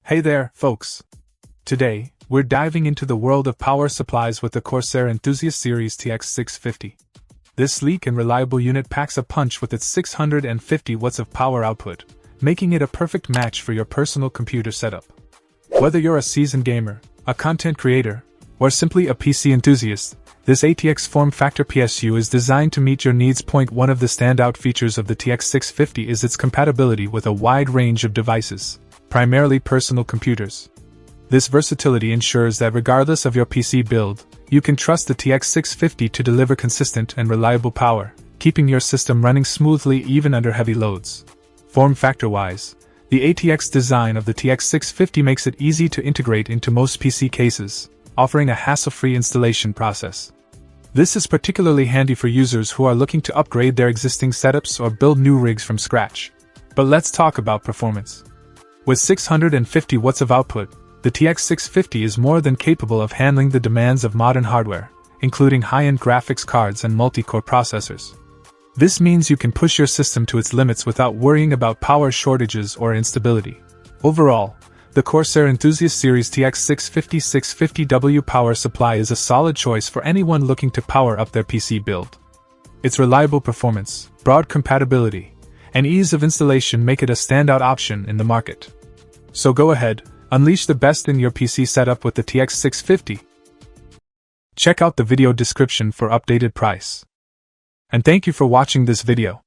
Hey there, folks! Today, we're diving into the world of power supplies with the CORSAIR Enthusiast Series TX650. This sleek and reliable unit packs a punch with its 650 watts of power output, making it a perfect match for your personal computer setup. Whether you're a seasoned gamer, a content creator, or simply a PC enthusiast, this ATX form factor PSU is designed to meet your needs. One of the standout features of the TX650 is its compatibility with a wide range of devices, primarily personal computers. This versatility ensures that regardless of your PC build, you can trust the TX650 to deliver consistent and reliable power, keeping your system running smoothly even under heavy loads. Form factor-wise, the ATX design of the TX650 makes it easy to integrate into most PC cases, offering a hassle-free installation process. This is particularly handy for users who are looking to upgrade their existing setups or build new rigs from scratch. But let's talk about performance. With 650 watts of output, the TX650 is more than capable of handling the demands of modern hardware, including high-end graphics cards and multi-core processors. This means you can push your system to its limits without worrying about power shortages or instability. Overall, the CORSAIR Enthusiast Series TX650 650W power supply is a solid choice for anyone looking to power up their PC build. Its reliable performance, broad compatibility, and ease of installation make it a standout option in the market. So go ahead, unleash the best in your PC setup with the TX650. Check out the video description for updated price. And thank you for watching this video.